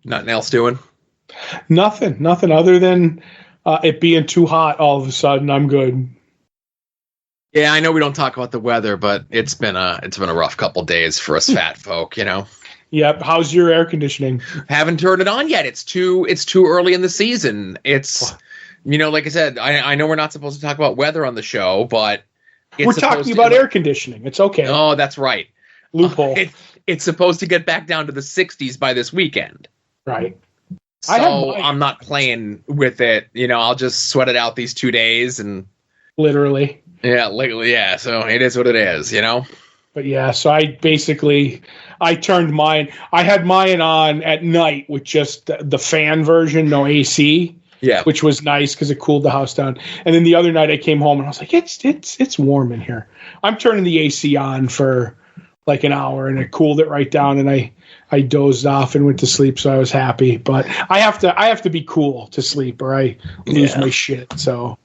Nothing else doing? Nothing other than it being too hot all of a sudden. I'm good. Yeah, I know we don't talk about the weather, but it's been a rough couple days for us fat folk, you know. Yep. How's your air conditioning? Haven't turned it on yet. It's too early in the season. It's, you know, like I said, I know we're not supposed to talk about weather on the show, but we're talking about air conditioning. It's okay. Oh, that's right. Loophole. It's supposed to get back down to the 60s by this weekend. Right. So I'm not playing with it. You know, I'll just sweat it out these 2 days and literally. Yeah. So it is what it is, you know. But yeah, so I turned mine. I had mine on at night with just the fan version, no AC. Yeah, which was nice because it cooled the house down. And then the other night I came home and I was like, it's warm in here. I'm turning the AC on for like an hour and it cooled it right down. And I dozed off and went to sleep, so I was happy. But I have to be cool to sleep or I lose my shit. So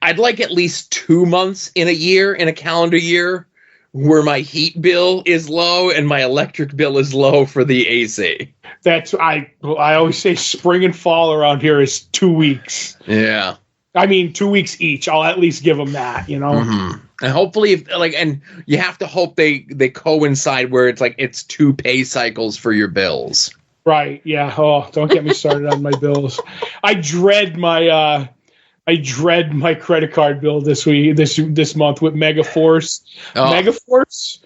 I'd like at least 2 months in a calendar year, where my heat bill is low and my electric bill is low for the AC. That's I always say spring and fall around here is 2 weeks. Yeah. I mean, 2 weeks each. I'll at least give them that, you know. Mm-hmm. And hopefully, and you have to hope they coincide where it's like it's 2 pay cycles for your bills. Right. Yeah. Oh, don't get me started on my bills. I dread my credit card bill this month with Megaforce. Megaforce,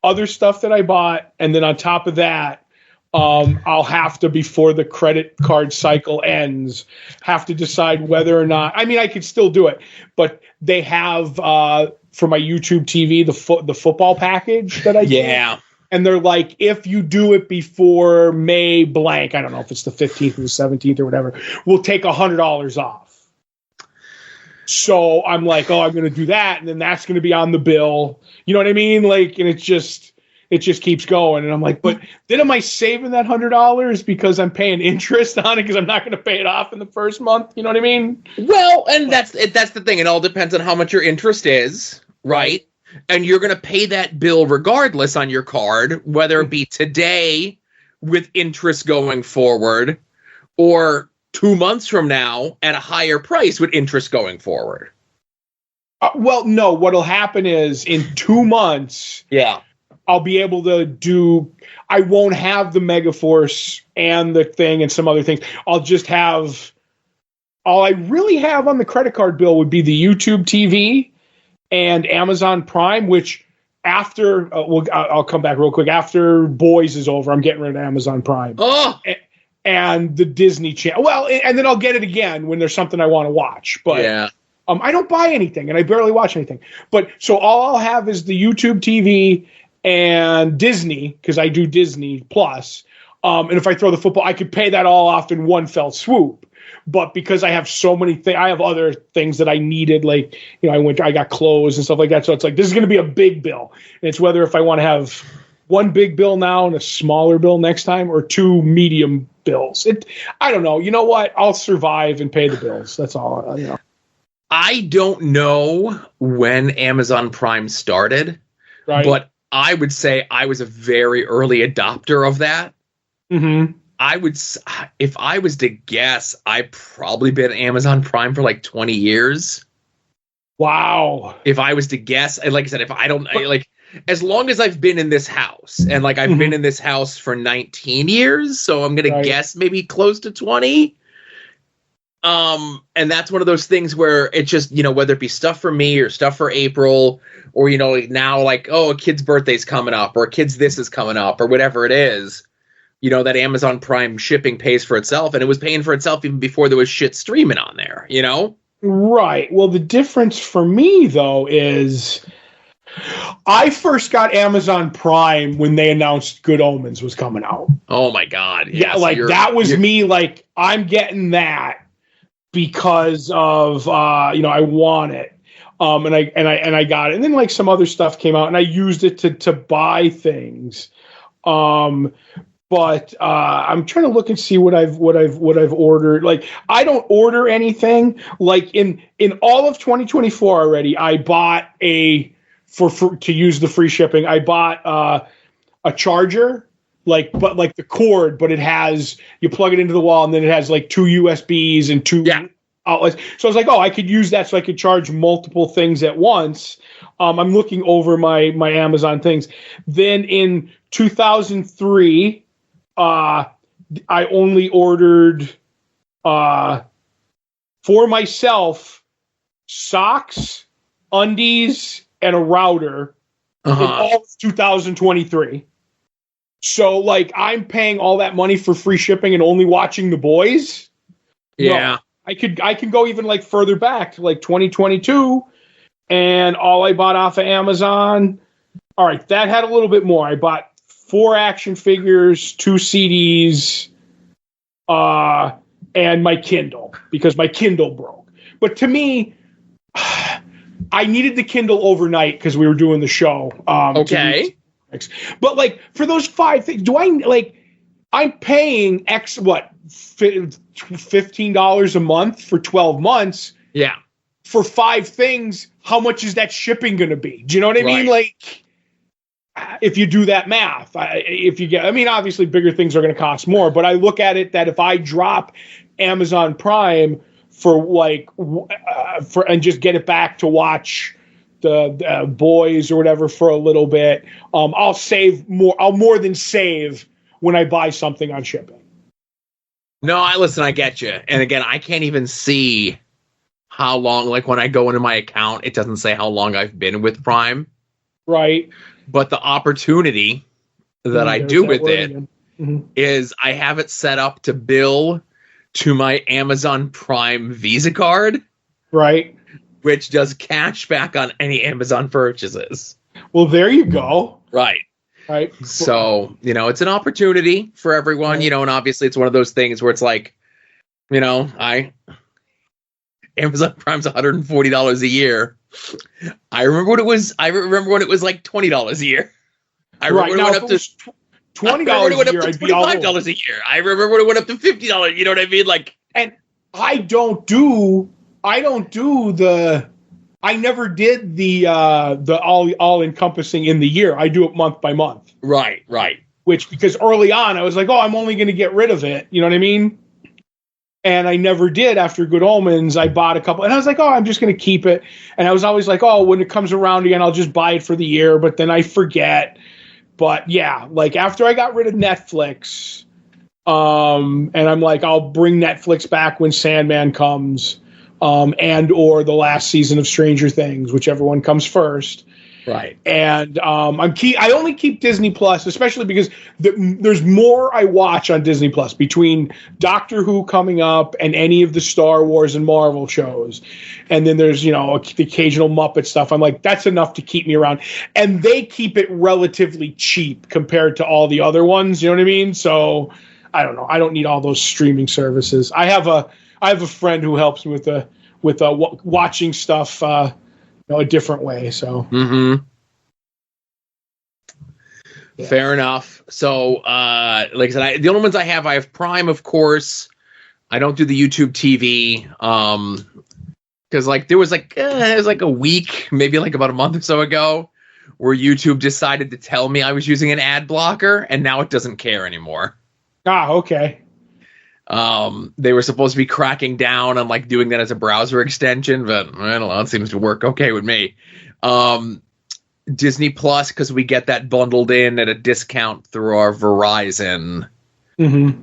other stuff that I bought, and then on top of that, I'll have to, before the credit card cycle ends, have to decide whether or not. I mean, I could still do it, but they have for my YouTube TV the football package that I get. And they're like, if you do it before May blank, I don't know if it's the 15th or the 17th or whatever, we'll take $100 off. So I'm like, I'm going to do that, and then that's going to be on the bill. You know what I mean? Like, and it just keeps going. And I'm like, but then am I saving that $100 because I'm paying interest on it because I'm not going to pay it off in the first month? You know what I mean? Well, and that's the thing. It all depends on how much your interest is, right? And you're going to pay that bill regardless on your card, whether it be today with interest going forward or 2 months from now at a higher price with interest going forward. Well, no, what'll happen is in 2 months, I'll be able to do, I won't have the Megaforce and the thing and some other things. I'll just have, all I really have on the credit card bill would be the YouTube TV and Amazon Prime, which after, I'll come back real quick. After Boys is over, I'm getting rid of Amazon Prime. Oh! And the Disney Channel. Well, and then I'll get it again when there's something I want to watch. But I don't buy anything, and I barely watch anything. But so all I'll have is the YouTube TV and Disney, because I do Disney Plus. And if I throw the football, I could pay that all off in one fell swoop. But because I have so many things, I have other things that I needed, like, you know, I got clothes and stuff like that. So it's like, this is going to be a big bill. And it's whether if I want to have one big bill now and a smaller bill next time, or 2 medium bills. I don't know. You know what? I'll survive and pay the bills. That's all. You know. I don't know when Amazon Prime started, but I would say I was a very early adopter of that. Mm-hmm. If I was to guess, I've probably been Amazon Prime for like 20 years. Wow. If I was to guess, like I said, as long as I've been in this house, and like I've been in this house for 19 years, so I'm going to guess maybe close to 20. And that's one of those things where it's just, you know, whether it be stuff for me or stuff for April, or, you know, like now, like, oh, a kid's birthday's coming up, or a kid's this is coming up, or whatever it is, you know, that Amazon Prime shipping pays for itself. And it was paying for itself even before there was shit streaming on there, you know? Right. Well, the difference for me, though, is I first got Amazon Prime when they announced Good Omens was coming out. Oh, my God. Yeah, so like that was me, like, I'm getting that because of, you know, I want it. And I got it. And then like some other stuff came out and I used it to buy things. But I'm trying to look and see what I've ordered. Like, I don't order anything. Like in all of 2024 already, I bought to use the free shipping. I bought a charger like the cord, but it has, you plug it into the wall and then it has like 2 USBs and 2 outlets. So I was like, I could use that so I could charge multiple things at once. I'm looking over my Amazon things. Then in 2003, I only ordered for myself socks, undies, and a router in all of 2023. So, like, I'm paying all that money for free shipping and only watching The Boys? Yeah. No, I can go even, like, further back to, like, 2022, and all I bought off of Amazon. All right, that had a little bit more. I bought 4 action figures, 2 CDs, and my Kindle, because my Kindle broke. But to me, I needed the Kindle overnight because we were doing the show. Okay. But like for those 5 things, I'm paying $15 a month for 12 months. Yeah. For 5 things, how much is that shipping going to be? Do you know what I mean? Like, if you do that math, obviously bigger things are going to cost more, but I look at it that if I drop Amazon Prime and just get it back to watch the Boys or whatever for a little bit, I'll save more. I'll more than save when I buy something on shipping. No, I get you. And again, I can't even see how long, like when I go into my account, it doesn't say how long I've been with Prime. Right. But the opportunity that I do with it is I have it set up to bill to my Amazon Prime Visa card. Right. Which does cash back on any Amazon purchases. Well, there you go. Right. Right. So, it's an opportunity for everyone, and obviously it's one of those things where it's like, Amazon Prime's $140 a year. I remember when it was like $20 a year. I remember when it went up to $20 a year. I'd be $25 a year. I remember when it went up to $50. You know what I mean? Like, and I never did the all encompassing in the year. I do it month by month. Right. Which, because early on I was like, I'm only going to get rid of it. You know what I mean? And I never did. After Good Omens, I bought a couple, and I was like, I'm just going to keep it. And I was always like, when it comes around again, I'll just buy it for the year. But then I forget. But yeah, like after I got rid of Netflix, and I'm like, I'll bring Netflix back when Sandman comes, and or the last season of Stranger Things, whichever one comes first. Right. And I only keep Disney Plus, especially because there's more I watch on Disney Plus between Doctor Who coming up and any of the Star Wars and Marvel shows. And then there's, the occasional Muppet stuff. I'm like, that's enough to keep me around. And they keep it relatively cheap compared to all the other ones. You know what I mean? So I don't know. I don't need all those streaming services. I have a friend who helps me with watching stuff, a different way. So, yeah. Fair enough. So, like I said, the only ones I have Prime, of course. I don't do the YouTube TV, because like there was like a week, maybe like about a month or so ago, where YouTube decided to tell me I was using an ad blocker, and now it doesn't care anymore. Okay. They were supposed to be cracking down on like doing that as a browser extension, but I don't know, it seems to work okay with me. Disney Plus, because we get that bundled in at a discount through our Verizon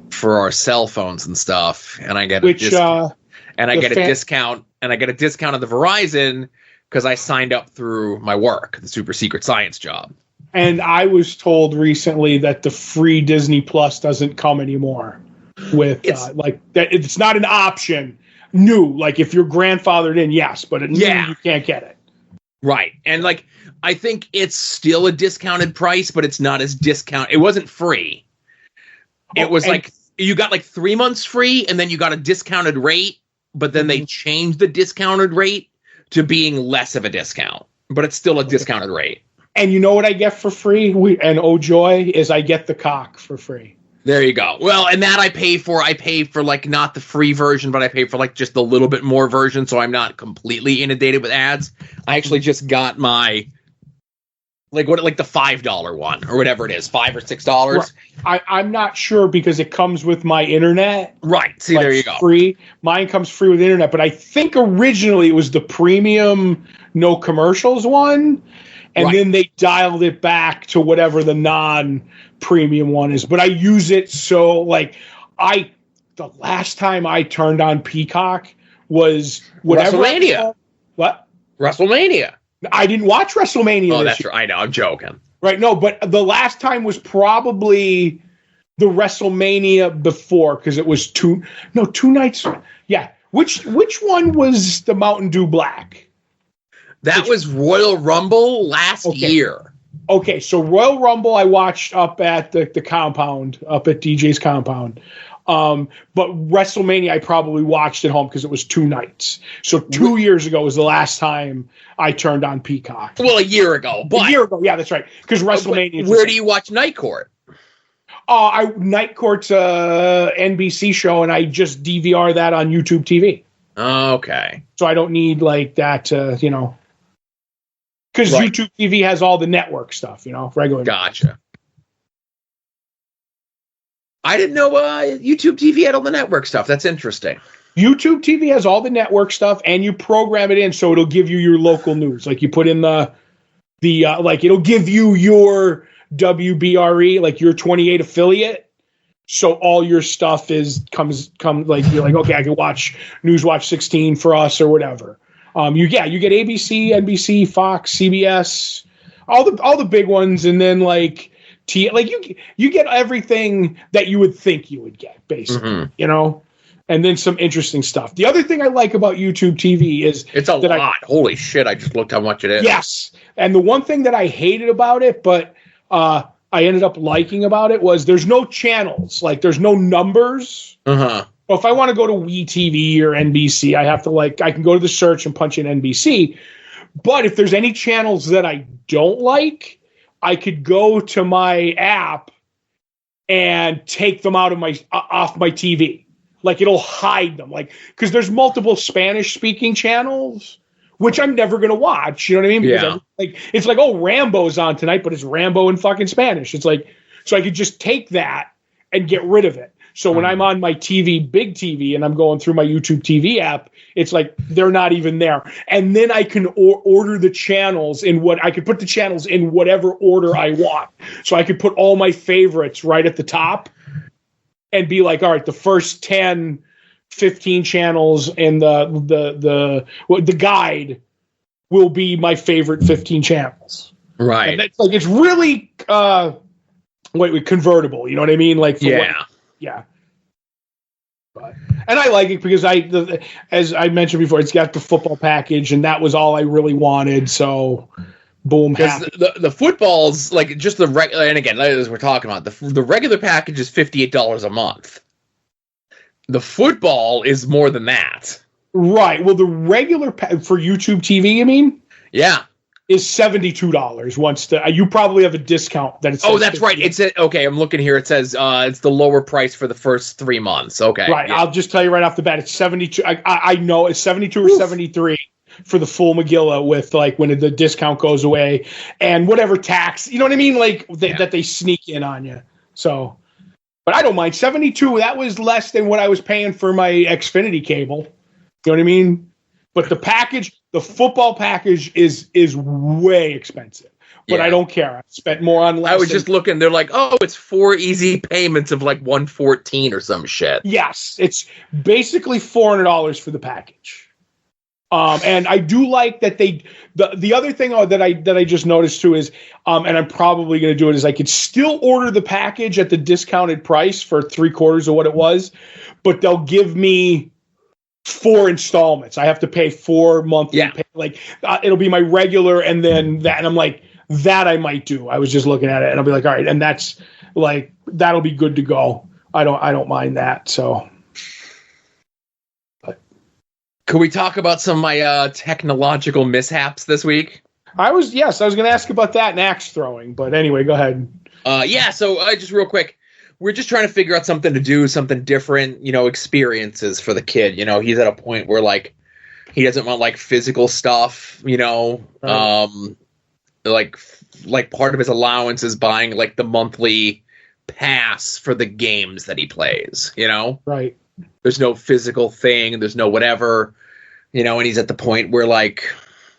for our cell phones and stuff, and I get a discount at the Verizon because I signed up through my work, the super secret science job. And I was told recently that the free Disney Plus doesn't come anymore. With like that, it's not an option. New, like if you're grandfathered in, yes, but you can't get it. Right, and like I think it's still a discounted price, but it's not as discount. It wasn't free. It was like you got like 3 months free, and then you got a discounted rate. But then they changed the discounted rate to being less of a discount, but it's still a discounted rate. And you know what I get for free? Oh joy, is I get the cock for free. There you go. Well, and that I pay for like not the free version, but I pay for like just a little bit more version, so I'm not completely inundated with ads. I actually just got my Like what? Like the $5 one or whatever it is, $5 or $6. I'm not sure because it comes with my internet. Right. See, there you go. Free. Mine comes free with internet, but I think originally it was the premium, no commercials one, and then they dialed it back to whatever the non-premium one is. But I use it so like the last time I turned on Peacock was whatever. WrestleMania. What? WrestleMania. I didn't watch WrestleMania. Oh, that's right. I know. I'm joking. Right. No, but the last time was probably the WrestleMania before because it was two nights. Yeah. Which one was the Mountain Dew Black? That was Royal Rumble last year. Okay. So Royal Rumble I watched up at the compound, up at DJ's compound. But WrestleMania I probably watched at home because it was 2 nights. So 2 years ago was the last time I turned on Peacock. Well, a year ago. Yeah, that's right. Because WrestleMania. Where do you watch Night Court? Night Court's a NBC show, and I just DVR that on YouTube TV. Okay. So I don't need like that, because YouTube TV has all the network stuff, regular. Gotcha. I didn't know YouTube TV had all the network stuff. That's interesting. YouTube TV has all the network stuff, and you program it in so it'll give you your local news. Like you put in the it'll give you your WBRE, like your 28 affiliate. So all your stuff comes like you're like, okay, I can watch Newswatch 16 for us or whatever. You get ABC, NBC, Fox, CBS, all the big ones, and then like. You get everything that you would think you would get, basically, and then some interesting stuff. The other thing I like about YouTube TV is it's a lot. Holy shit! I just looked how much it is. Yes, and the one thing that I hated about it, but I ended up liking about it was there's no channels, like there's no numbers. Well, if I want to go to WeTV or NBC, I have to I can go to the search and punch in NBC. But if there's any channels that I don't like, I could go to my app and take them out of off my TV. Like it'll hide them. Like, because there's multiple Spanish speaking channels, which I'm never going to watch. You know what I mean? Because it's like, oh, Rambo's on tonight, but it's Rambo in fucking Spanish. It's like, so I could just take that and get rid of it. So when I'm on my TV, big TV, and I'm going through my YouTube TV app, it's like they're not even there. And then I can order the channels I could put the channels in whatever order I want. So I could put all my favorites right at the top and be like, all right, the first 10, 15 channels in the guide will be my favorite 15 channels. Right. And that's like, it's really convertible. You know what I mean? Like, yeah. And I like it because as I mentioned before, it's got the football package, and that was all I really wanted. So, boom. The footballs, like just the regular, and again, as we're talking about, the regular package is $58 a month. The football is more than that. Right. Well, the regular for YouTube TV, you mean? Yeah. Is $72 once you probably have a discount that it's. Oh, that's right. It's okay. I'm looking here. It says it's the lower price for the first 3 months. Okay, right. Yeah. I'll just tell you right off the bat. It's 72. I know it's 72 or 73 for the full Magilla with like when the discount goes away and whatever tax. You know what I mean? Like that they sneak in on you. So, but I don't mind 72. That was less than what I was paying for my Xfinity cable. You know what I mean? But the package, the football package is way expensive. But I don't care. I spent more on less. I was just looking. They're like, oh, it's 4 easy payments of like $114 or some shit. Yes, it's basically $400 for the package. And I do like that the other thing that I just noticed too is, and I'm probably going to do it, is I could still order the package at the discounted price for 3/4 of what it was, but they'll give me 4 installments. I have to pay 4 monthly. Like it'll be my regular and then that. And I'm like, that I might do. I was just looking at it and I'll be like, all right. And that's like, that'll be good to go. I don't mind that. So. But could we talk about some of my technological mishaps this week? I was going to ask about that and axe throwing, but anyway, go ahead. So just real quick. We're just trying to figure out something to do, something different, experiences for the kid. He's at a point where like he doesn't want like physical stuff, like like part of his allowance is buying like the monthly pass for the games that he plays, you know? Right. There's no physical thing, there's no whatever, you know, and he's at the point where like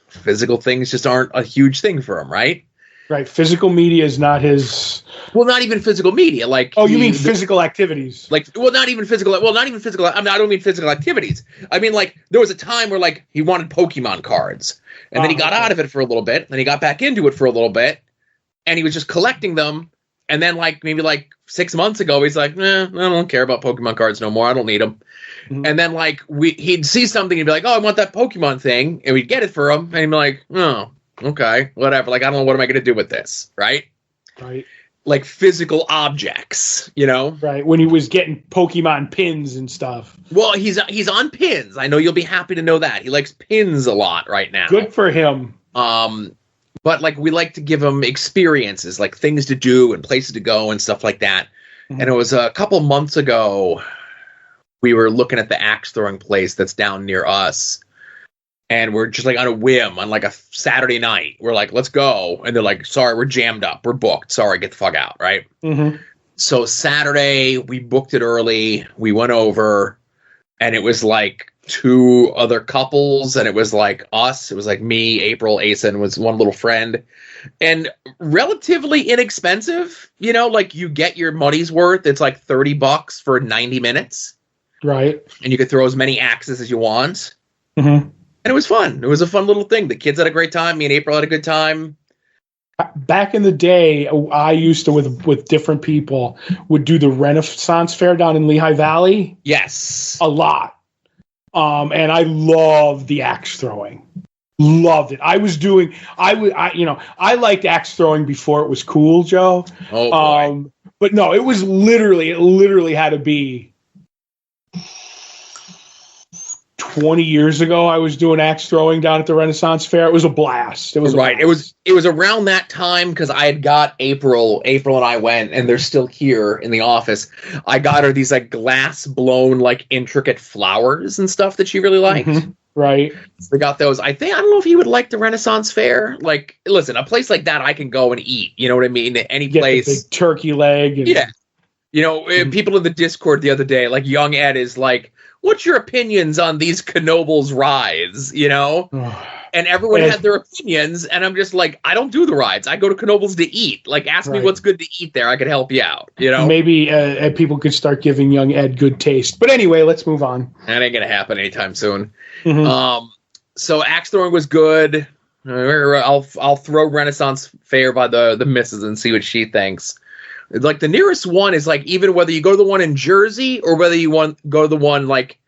physical things just aren't a huge thing for him, right? Right. Physical media is not his. Well, not even physical media. Like, oh, you mean physical activities? Like, well, not even physical. Well, not even physical. I mean, I don't mean physical activities. I mean, like, there was a time where like he wanted Pokemon cards, and then he got out of it for a little bit, then he got back into it for a little bit, and he was just collecting them. And then, like, maybe like 6 months ago, he's like, I don't care about Pokemon cards no more. I don't need them. Mm-hmm. And then, like, he'd see something and be like, oh, I want that Pokemon thing, and we'd get it for him, and he'd be like, oh. Okay, whatever. Like, I don't know, what am I going to do with this, right? Right. Like physical objects, you know? Right, when he was getting Pokemon pins and stuff. Well, he's on pins. I know you'll be happy to know that. He likes pins a lot right now. Good for him. But, like, we like to give him experiences, like things to do and places to go and stuff like that. Mm-hmm. And it was a couple months ago, we were looking at the axe throwing place that's down near us. And we're just like on a whim on like a Saturday night. We're like, let's go. And they're like, sorry, we're jammed up. We're booked. Sorry, get the fuck out. Right. Mm-hmm. So Saturday, we booked it early. We went over and it was like 2 other couples. And it was like us. It was like me, April, Asa, and was one little friend. And relatively inexpensive. You know, like you get your money's worth. It's like $30 for 90 minutes. Right. And you could throw as many axes as you want. Mm-hmm. And it was fun. It was a fun little thing. The kids had a great time. Me and April had a good time. Back in the day, I used to, with different people, would do the Renaissance Fair down in Lehigh Valley. Yes. A lot. And I loved the axe throwing. Loved it. I liked axe throwing before it was cool, Joe. Oh, boy. But no, it literally had to be 20 years ago. I was doing axe throwing down at the Renaissance Fair. It was a blast. It was right. It was around that time because I had got April and I went, and they're still here in the office. I got her these like glass blown like intricate flowers and stuff that she really liked. Mm-hmm. Right. We got those. I don't know if you would like the Renaissance Fair. Like, listen, a place like that I can go and eat. You know what I mean? Any place. The big turkey leg. And, yeah. You know, people in the Discord the other day, like young Ed is like, what's your opinions on these Knoebels rides, you know? And everyone had their opinions, and I'm just like, I don't do the rides. I go to Knoebels to eat. Like, ask me what's good to eat there. I could help you out, you know? Maybe people could start giving young Ed good taste. But anyway, let's move on. That ain't going to happen anytime soon. Mm-hmm. So axe throwing was good. I'll throw Renaissance Fair by the missus and see what she thinks. Like, the nearest one is, like, even whether you go to the one in Jersey or whether you go to the one, like,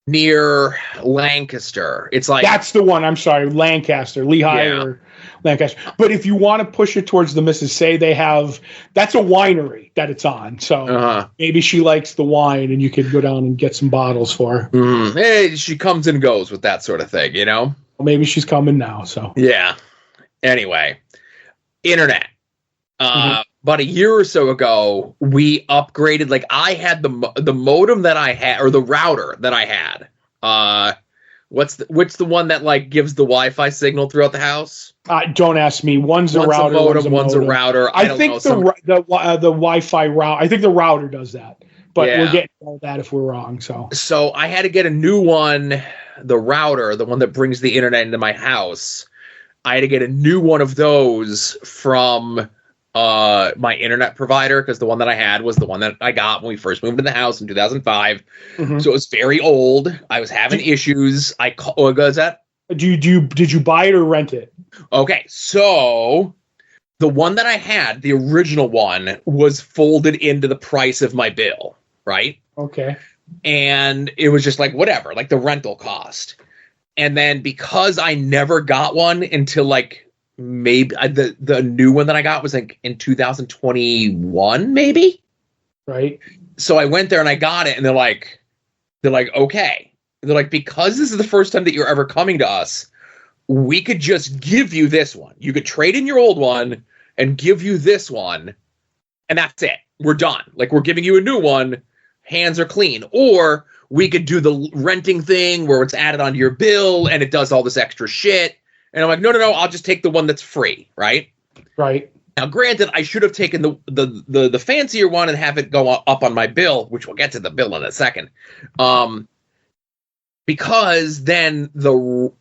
near Lancaster. It's like... That's the one. I'm sorry. Lancaster. Lehigh or Lancaster. But if you want to push it towards the missus, say they have... That's a winery that it's on. So maybe she likes the wine, and you could go down and get some bottles for her. Mm-hmm. Hey, she comes and goes with that sort of thing, you know? Well, maybe she's coming now, so... Yeah. Anyway. Internet. About a year or so ago, we upgraded. Like, I had the modem that I had, or the router that I had. What's the one that like gives the Wi-Fi signal throughout the house? Don't ask me. One's a router, one's a router. I think the Wi-Fi route. I think the router does that, but we're getting all that if we're wrong. So I had to get a new one. The router, the one that brings the internet into my house. I had to get a new one of those from my internet provider, because the one that I had was the one that I got when we first moved in the house in 2005. Mm-hmm. So it was very old. I was having issues. What was that? Did you buy it or rent it? Okay, so the one that I had, the original one, was folded into the price of my bill, right? Okay. And it was just like whatever, like the rental cost. And then because I never got one until like maybe the new one that I got was like in 2021, maybe. Right. So I went there and I got it, and they're like, okay. They're like, because this is the first time that you're ever coming to us, we could just give you this one. You could trade in your old one and give you this one, and that's it. We're done. Like, we're giving you a new one. Hands are clean. Or we could do the renting thing where it's added onto your bill and it does all this extra shit. And I'm like, no, I'll just take the one that's free, right? Right. Now, granted, I should have taken the fancier one and have it go up on my bill, which we'll get to the bill in a second. Because then the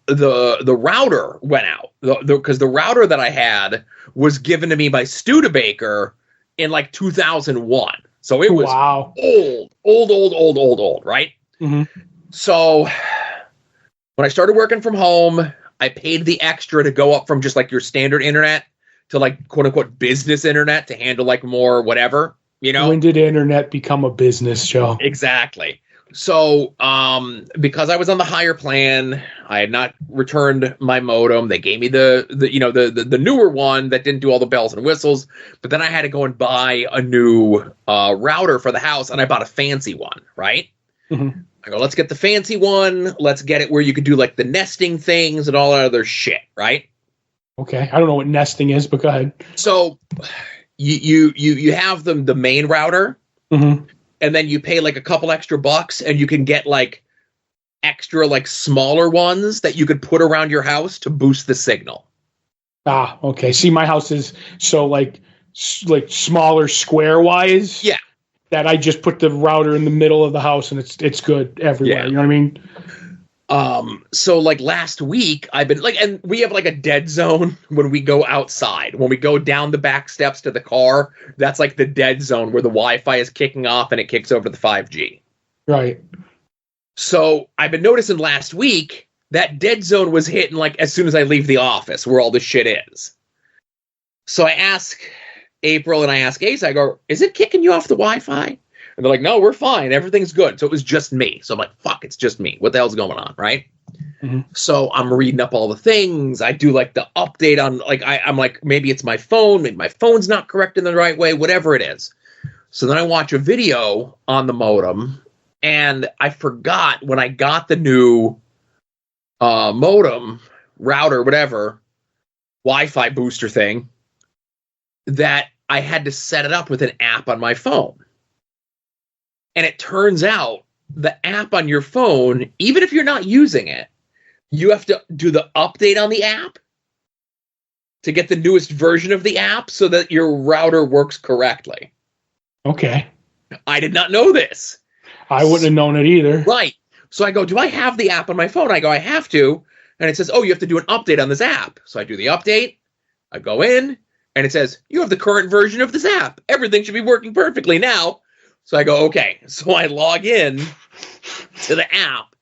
router went out. Because the router that I had was given to me by Studebaker in like 2001. So it was old, right? Mm-hmm. So when I started working from home, I paid the extra to go up from just like your standard internet to like quote unquote business internet to handle like more whatever, you know? When did internet become a business, Joe? Exactly. So, because I was on the higher plan, I had not returned my modem. They gave me the newer one that didn't do all the bells and whistles, but then I had to go and buy a new router for the house, and I bought a fancy one, right? Mm-hmm. I go, let's get the fancy one. Let's get it where you could do like the nesting things and all that other shit, right? Okay, I don't know what nesting is, but go ahead. So, you have the main router. Mm-hmm. And then you pay like a couple extra bucks and you can get like extra like smaller ones that you could put around your house to boost the signal. Ah, okay. See, my house is so like smaller square wise. Yeah. That I just put the router in the middle of the house and it's good everywhere. Yeah. You know what I mean? So like last week I've been like, and we have like a dead zone when we go outside. When we go down the back steps to the car, that's like the dead zone where the Wi-Fi is kicking off and it kicks over to the 5G. Right. So I've been noticing last week that dead zone was hitting like as soon as I leave the office where all this shit is. So I ask April and I ask Ace, I go, is it kicking you off the Wi-Fi? And they're like, no, we're fine. Everything's good. So it was just me. So I'm like, fuck, it's just me. What the hell's going on, right? Mm-hmm. So I'm reading up all the things. I do like the update on, like, I'm like, maybe it's my phone. Maybe my phone's not correct in the right way, whatever it is. So then I watch a video on the modem. And I forgot when I got the new modem, router, whatever, Wi-Fi booster thing, that I had to set it up with an app on my phone. And it turns out the app on your phone, even if you're not using it, you have to do the update on the app to get the newest version of the app so that your router works correctly. Okay. I did not know this. I wouldn't have known it either. Right. So I go, do I have the app on my phone? I go, I have to. And it says, oh, you have to do an update on this app. So I do the update. I go in and it says, you have the current version of this app. Everything should be working perfectly now. So I go, okay. So I log in to the app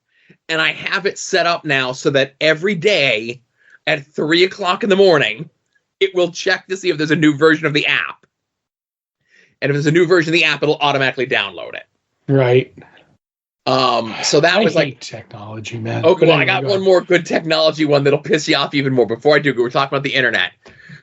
and I have it set up now so that every day at 3:00 in the morning, it will check to see if there's a new version of the app. And if there's a new version of the app, it'll automatically download it. Right. So that was like technology, man. Okay, well, I got one more good technology one that'll piss you off even more. Before I do, we're talking about the internet.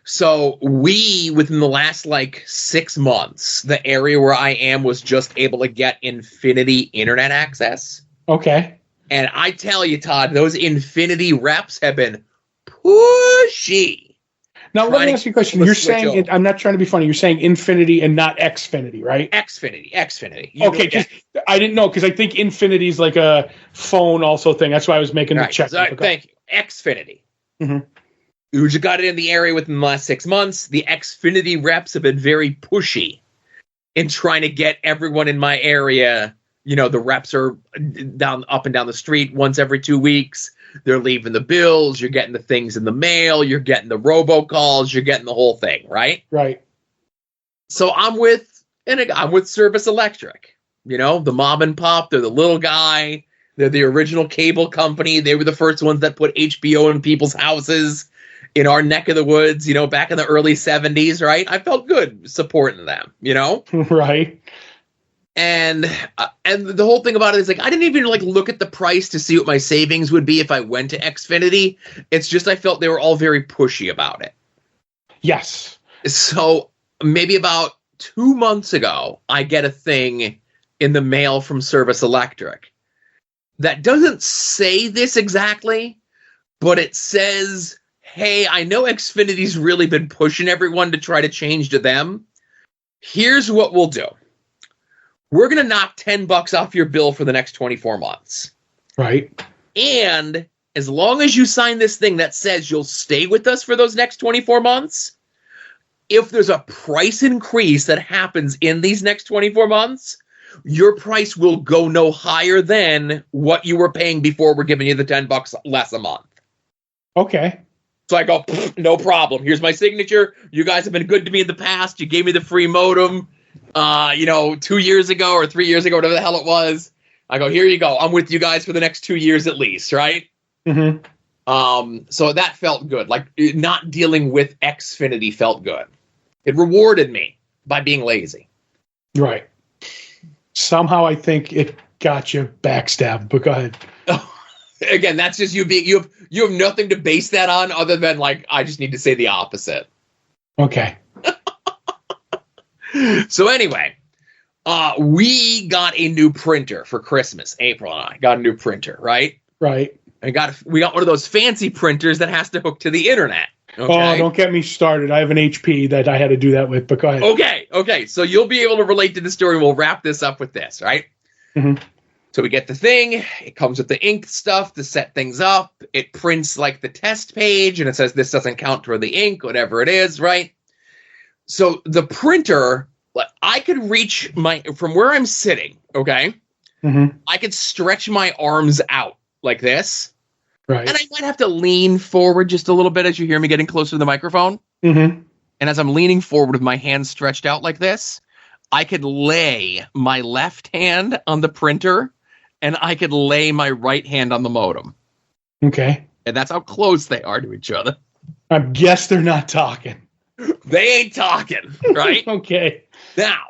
So we, within the last like 6 months, the area where I am was just able to get Infinity internet access. Okay. And I tell you, Todd, those Infinity reps have been pushy. Now, let me ask you a question. You're saying, I'm not trying to be funny, you're saying Infinity and not Xfinity, right? Xfinity. Okay, I didn't know, because I think Infinity is like a phone also thing. That's why I was making the check. So, thank you. Xfinity. Mm-hmm. We just got it in the area within the last 6 months. The Xfinity reps have been very pushy in trying to get everyone in my area. You know, the reps are up and down the street once every 2 weeks. They're leaving the bills. You're getting the things in the mail. You're getting the robocalls. You're getting the whole thing, right? Right. So I'm with Service Electric. You know, the mom and pop. They're the little guy. They're the original cable company. They were the first ones that put HBO in people's houses in our neck of the woods, you know, back in the early 70s, right? I felt good supporting them, you know? Right. And the whole thing about it is like I didn't even like look at the price to see what my savings would be if I went to Xfinity. It's just I felt they were all very pushy about it. Yes. So maybe about 2 months ago, I get a thing in the mail from Service Electric that doesn't say this exactly, but it says, hey, I know Xfinity's really been pushing everyone to try to change to them. Here's what we'll do. We're going to knock $10 off your bill for the next 24 months. Right. And as long as you sign this thing that says you'll stay with us for those next 24 months, if there's a price increase that happens in these next 24 months, your price will go no higher than what you were paying before we're giving you the $10 less a month. Okay. So I go, no problem. Here's my signature. You guys have been good to me in the past. You gave me the free modem, 2 years ago or 3 years ago, whatever the hell it was. I go, here you go. I'm with you guys for the next 2 years at least, right? Mm-hmm. So that felt good. Like, not dealing with Xfinity felt good. It rewarded me by being lazy. Right. Somehow I think it got you backstabbed, but go ahead. Again, that's just you being, you have nothing to base that on other than, like, I just need to say the opposite. Okay. So anyway, we got a new printer for Christmas. April and I got a new printer, right? Right. We got one of those fancy printers that has to hook to the internet. Okay? Oh, don't get me started. I have an HP that I had to do that with, but go ahead. Okay. So you'll be able to relate to the story. We'll wrap this up with this, right? Mm-hmm. So we get the thing. It comes with the ink stuff to set things up. It prints like the test page, and it says this doesn't count for the ink, whatever it is, right? So the printer, I could reach from where I'm sitting, okay? Mm-hmm. I could stretch my arms out like this. Right. And I might have to lean forward just a little bit as you hear me getting closer to the microphone. Mm-hmm. And as I'm leaning forward with my hands stretched out like this, I could lay my left hand on the printer and I could lay my right hand on the modem. Okay. And that's how close they are to each other. I guess they're not talking. They ain't talking, right? Okay. Now,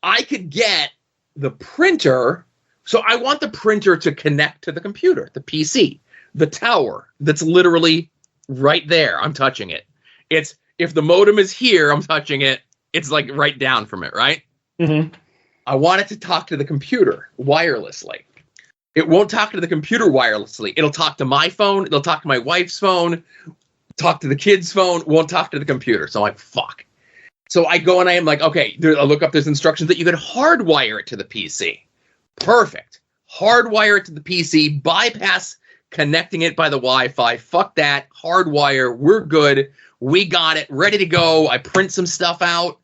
I could get the printer. So I want the printer to connect to the computer, the PC, the tower that's literally right there. I'm touching it. It's, if the modem is here, I'm touching it. It's like right down from it, right? Mm-hmm. I want it to talk to the computer wirelessly. It won't talk to the computer wirelessly. It'll talk to my phone. It'll talk to my wife's phone, talk to the kid's phone, won't talk to the computer. So I'm like, fuck. So I go and I am like, okay, I look up, there's instructions that you could hardwire it to the PC. Perfect. Hardwire it to the PC, bypass connecting it by the Wi-Fi. Fuck that. Hardwire. We're good. We got it. Ready to go. I print some stuff out.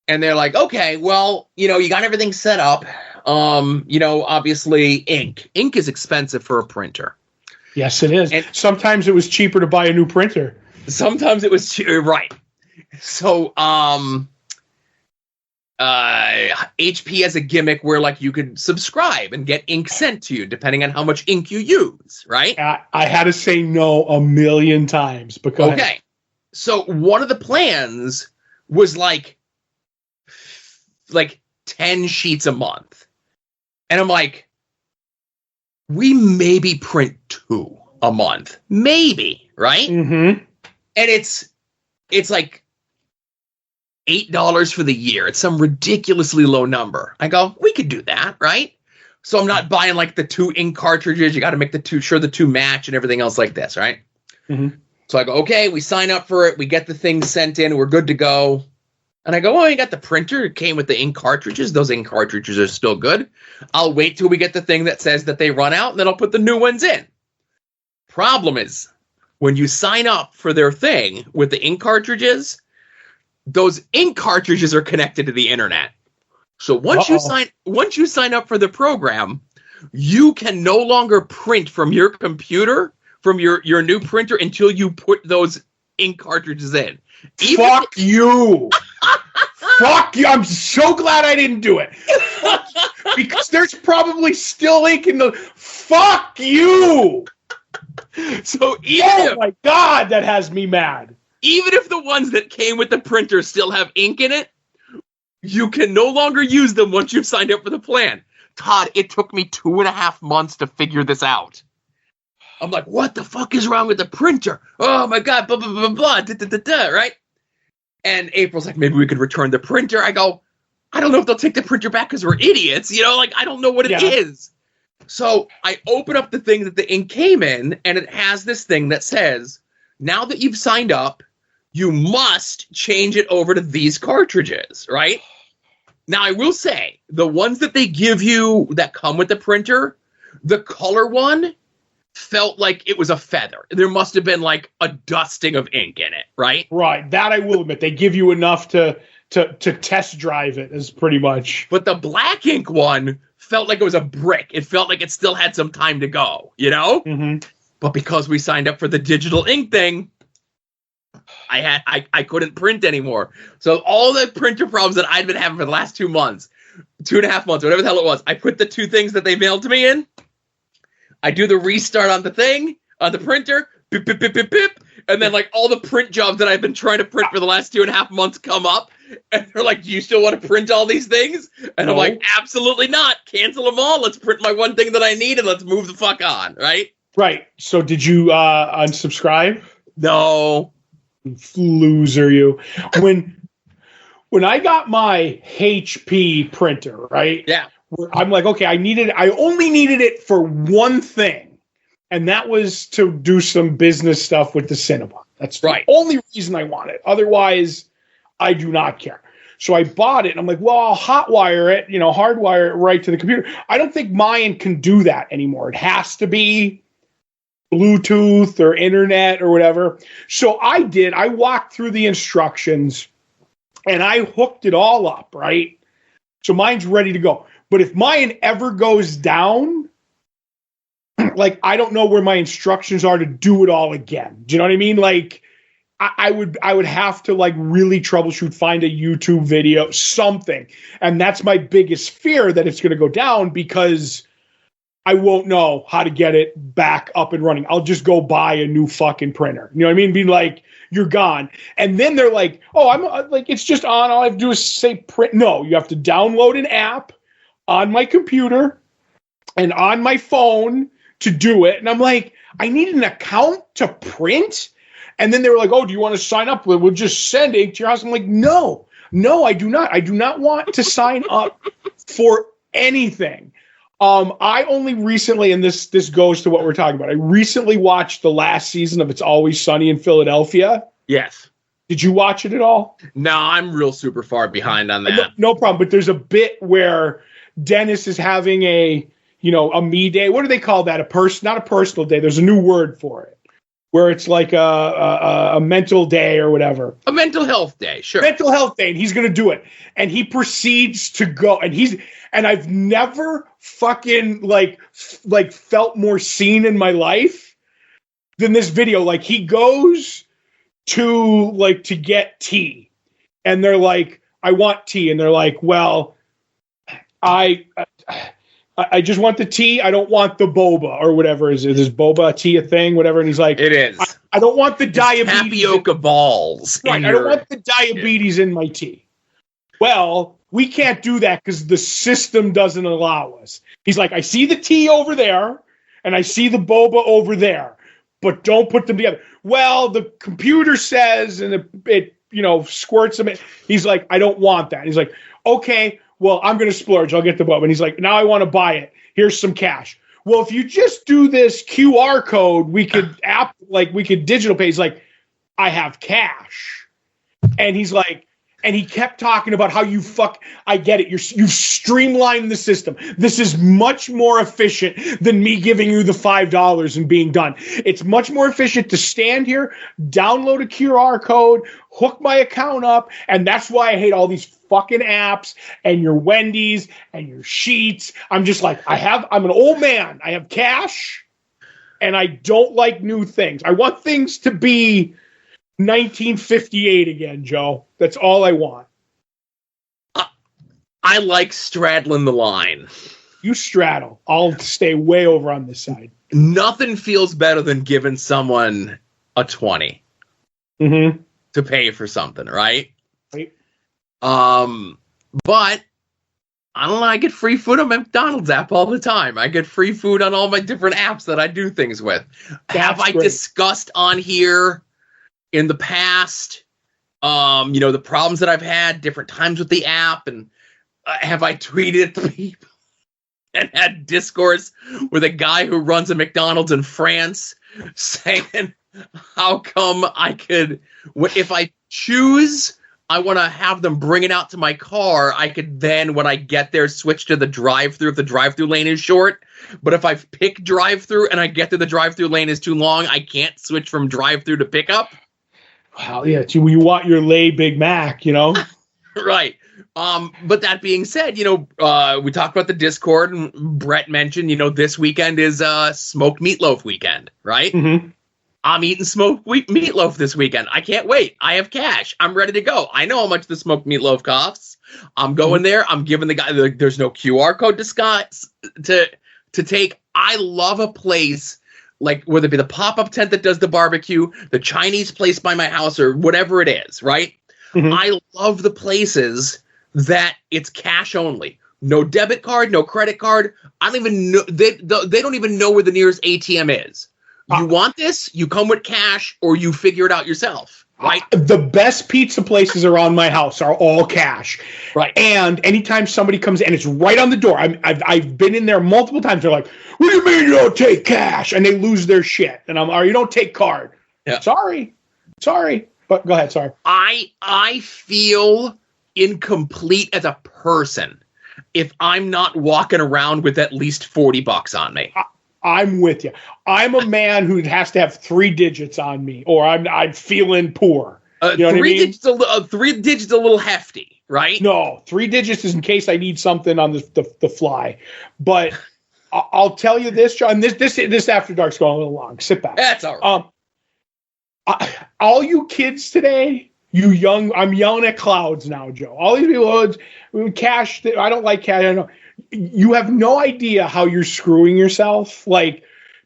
And they're like, okay, well, you got everything set up. Obviously ink. Ink is expensive for a printer. Yes, it is. And sometimes it was cheaper to buy a new printer. Sometimes it was right. So, HP has a gimmick where, like, you could subscribe and get ink sent to you depending on how much ink you use, right? I had to say no a million times. But go ahead. So one of the plans was like 10 sheets a month. And I'm like, we maybe print 2 a month. Maybe, right? Mm-hmm. And it's like $8 for the year. It's some ridiculously low number. I go, we could do that, right? So I'm not buying like the 2 ink cartridges. You got to make the 2 match and everything else like this, right? Mm-hmm. So I go, okay, we sign up for it. We get the thing sent in. We're good to go. And I go, oh, you got the printer. It came with the ink cartridges. Those ink cartridges are still good. I'll wait till we get the thing that says that they run out, and then I'll put the new ones in. Problem is, when you sign up for their thing with the ink cartridges, those ink cartridges are connected to the internet. So once you sign up for the program, you can no longer print from your computer, from your new printer, until you put those ink cartridges in. Fuck you. Fuck you. I'm so glad I didn't do it. Because there's probably still ink in the... Fuck you. So my God, that has me mad. Even if the ones that came with the printer still have ink in it, you can no longer use them once you've signed up for the plan. Todd, it took me 2.5 months to figure this out. I'm like, what the fuck is wrong with the printer? Oh my God, blah, blah, blah, blah, da, da, da, da, right? And April's like, maybe we could return the printer. I go, I don't know if they'll take the printer back because we're idiots. I don't know what it is. So I open up the thing that the ink came in, and it has this thing that says, now that you've signed up, you must change it over to these cartridges, right? Now, I will say, the ones that they give you that come with the printer, the color one felt like it was a feather. There must have been like a dusting of ink in it, right? Right. That I will admit. They give you enough to test drive it, is pretty much. But the black ink one felt like it was a brick. It felt like it still had some time to go, you know? Mm-hmm. But because we signed up for the digital ink thing, I couldn't print anymore. So all the printer problems that I'd been having for the last 2 months, 2.5 months, whatever the hell it was, I put the 2 things that they mailed to me in. I do the restart on the thing, on the printer, pip, pip, pip, pip, pip, and then like all the print jobs that I've been trying to print for the last 2.5 months come up, and they're like, do you still want to print all these things? And I'm like, absolutely not. Cancel them all. Let's print my one thing that I need, and let's move the fuck on, right? Right. So did you unsubscribe? No. Loser, you. When I got my HP printer, right? Yeah. I'm like, okay, I only needed it for one thing, and that was to do some business stuff with the cinema. That's right. The only reason I want it. Otherwise, I do not care. So I bought it, and I'm like, well, I'll hotwire it, hardwire it right to the computer. I don't think mine can do that anymore. It has to be Bluetooth or internet or whatever. So I walked through the instructions, and I hooked it all up, right? So mine's ready to go. But if mine ever goes down, like, I don't know where my instructions are to do it all again. Do you know what I mean? Like, I would have to like really troubleshoot, find a YouTube video, something. And that's my biggest fear, that it's going to go down, because I won't know how to get it back up and running. I'll just go buy a new fucking printer. You know what I mean? Being like, you're gone. And then they're like, oh, I'm like, it's just on. All I have to do is say print. No, you have to download an app on my computer and on my phone to do it. And I'm like, I need an account to print. And then they were like, oh, do you want to sign up? We'll just send ink to your house. I'm like, no, I do not. I do not want to sign up for anything. I only recently, and this goes to what we're talking about, I recently watched the last season of It's Always Sunny in Philadelphia. Yes. Did you watch it at all? No, I'm real super far behind on that. No problem. But there's a bit where Dennis is having a me day. What do they call that? Not a personal day. There's a new word for it, where it's like a mental day or whatever. A mental health day, sure. Mental health day, and he's going to do it. And he proceeds to go, and I've never fucking like felt more seen in my life than this video. Like, he goes to get tea, and they're like, I want tea. And they're like, well, I just want the tea. I don't want the boba or whatever. Is boba tea a thing? Whatever. And he's like, it is. I don't want the diabetes. Tapioca balls. Right. I don't want the diabetes in my tea. Well, we can't do that because the system doesn't allow us. He's like, I see the tea over there and I see the boba over there, but don't put them together. Well, the computer says, and it squirts them. He's like, I don't want that. He's like, okay, well, I'm going to splurge. I'll get the boba. And he's like, now I want to buy it. Here's some cash. Well, if you just do this QR code, we could digital pay. He's like, I have cash. And he's like, and he kept talking about how I get it. You've streamlined the system. This is much more efficient than me giving you the $5 and being done. It's much more efficient to stand here, download a QR code, hook my account up. And that's why I hate all these fucking apps and your Wendy's and your Sheets. I'm just like, I'm an old man. I have cash and I don't like new things. I want things to be 1958 again, Joe. That's all I want. I like straddling the line. You straddle. I'll stay way over on this side. Nothing feels better than giving someone a 20 to pay for something, right? Right. But I don't know. I get free food on my McDonald's app all the time. I get free food on all my different apps that I do things with. Have I discussed on here in the past, the problems that I've had different times with the app, and have I tweeted to people and had discourse with a guy who runs a McDonald's in France saying, how come I could, if I choose I want to have them bring it out to my car. I could then, when I get there, switch to the drive-through if the drive-through lane is short. But if I've picked drive-through and I get to the drive-through lane is too long, I can't switch from drive-through to pickup. Well, yeah, you want your lay Big Mac, you know? Right. But that being said, we talked about the Discord, and Brett mentioned, this weekend is smoked meatloaf weekend, right? Mm-hmm. I'm eating smoked meatloaf this weekend. I can't wait. I have cash. I'm ready to go. I know how much the smoked meatloaf costs. I'm going there. I'm giving the guy, there's no QR code to take. I love a place, like whether it be the pop-up tent that does the barbecue, the Chinese place by my house, or whatever it is, right? Mm-hmm. I love the places that it's cash only. No debit card, no credit card. I don't even know. They don't even know where the nearest ATM is. You want this? You come with cash, or you figure it out yourself, right? The best pizza places around my house are all cash, right? And anytime somebody comes in, it's right on the door. I've been in there multiple times. They're like, "What do you mean you don't take cash?" And they lose their shit. And you don't take card. Yeah. Sorry. But go ahead. Sorry. I feel incomplete as a person if I'm not walking around with at least $40 on me. I'm with you. I'm a man who has to have 3 digits on me, or I'm feeling poor. You know 3 digits, 3 digits a little hefty, right? No, 3 digits is in case I need something on the fly. But I'll tell you this, John. This After Dark's going a little long. Sit back. That's all right. All you kids today, I'm yelling at clouds now, Joe. All these people, cash. I don't like cash. I know. You have no idea how you're screwing yourself,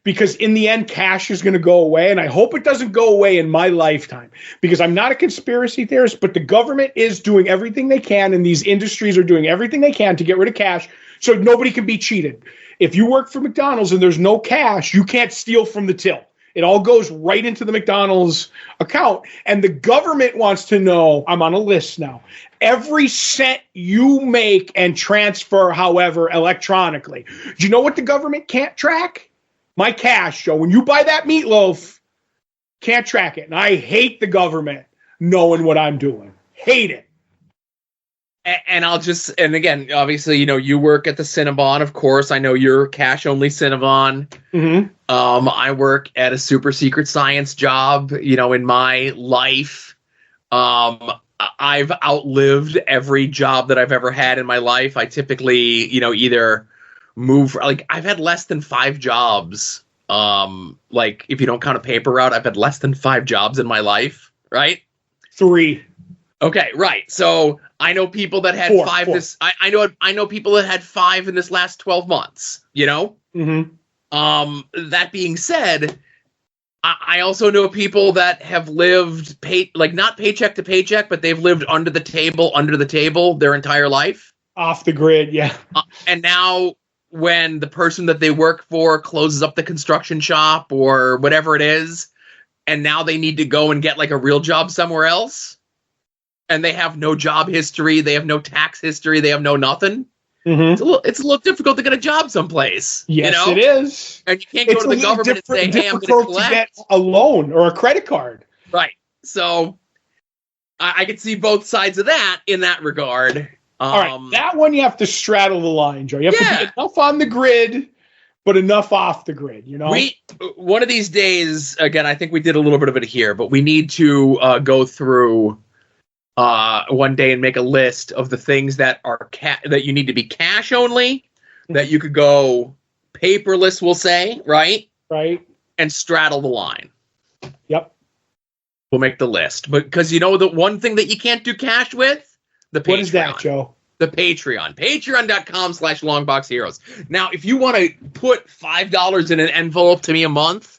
because in the end, cash is going to go away, and I hope it doesn't go away in my lifetime, because I'm not a conspiracy theorist, but the government is doing everything they can, and these industries are doing everything they can to get rid of cash so nobody can be cheated. If you work for McDonald's and there's no cash, you can't steal from the till. It all goes right into the McDonald's account. And the government wants to know, I'm on a list now, every cent you make and transfer, however, electronically. Do you know what the government can't track? My cash, Joe. When you buy that meatloaf, can't track it. And I hate the government knowing what I'm doing. Hate it. And again, obviously, you work at the Cinnabon, of course. I know you're cash only Cinnabon. Mm-hmm. I work at a super secret science job, in my life. I've outlived every job that I've ever had in my life. I typically, either move, I've had less than 5 jobs. If you don't count a paper route, I've had less than 5 jobs in my life, right? 3. Okay, right. So I know people that had 5 4. I know people that had 5 in this last 12 months, Mm-hmm. That being said, I also know people that have lived not paycheck to paycheck, but they've lived under the table their entire life. Off the grid, yeah. And now when the person that they work for closes up the construction shop or whatever it is, and now they need to go and get a real job somewhere else, and they have no job history, they have no tax history, they have no nothing. Mm-hmm. It's a little difficult to get a job someplace. Yes, it is. And you can't go to the government and say, "Hey, I'm going to collect." To get a loan or a credit card. Right. So I can see both sides of that in that regard. All right, that one you have to straddle the line, Joe. You have to be enough on the grid, but enough off the grid. One of these days, again, I think we did a little bit of it here, but we need to go through one day and make a list of the things that are that you need to be cash only, that you could go paperless, we'll say, right, and straddle the line. Yep, we'll make the list, but because the one thing that you can't do cash with, the Patreon. What is that, Joe? The Patreon. Patreon.com/LongboxHeroes. Now, if you want to put $5 in an envelope to me a month,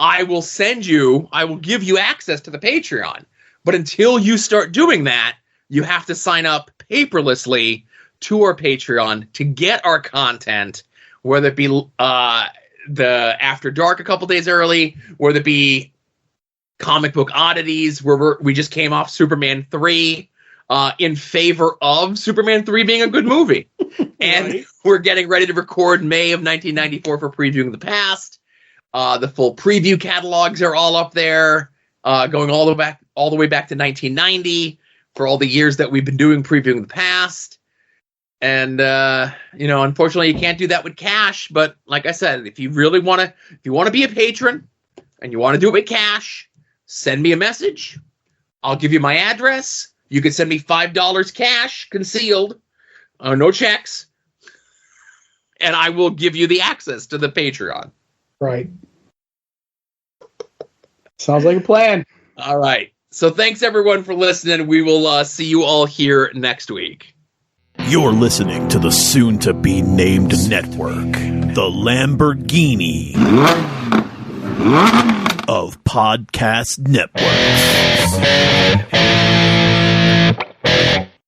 I will give you access to the Patreon. But until you start doing that, you have to sign up paperlessly to our Patreon to get our content, whether it be the After Dark a couple days early, whether it be comic book oddities, where we just came off Superman 3 in favor of Superman 3 being a good movie. And we're getting ready to record May of 1994 for Previewing the Past. The full preview catalogs are all up there, going all the way back to 1990. for all the years that we've been doing previewing the past. And unfortunately, you can't do that with cash. But like I said, if you really want to be a patron and you want to do it with cash, send me a message. I'll give you my address. You can send me $5 cash, concealed, no checks, and I will give you the access to the Patreon. Right. Sounds like a plan. All right. So thanks, everyone, for listening. We will see you all here next week. You're listening to the soon-to-be-named network, the Lamborghini of podcast networks.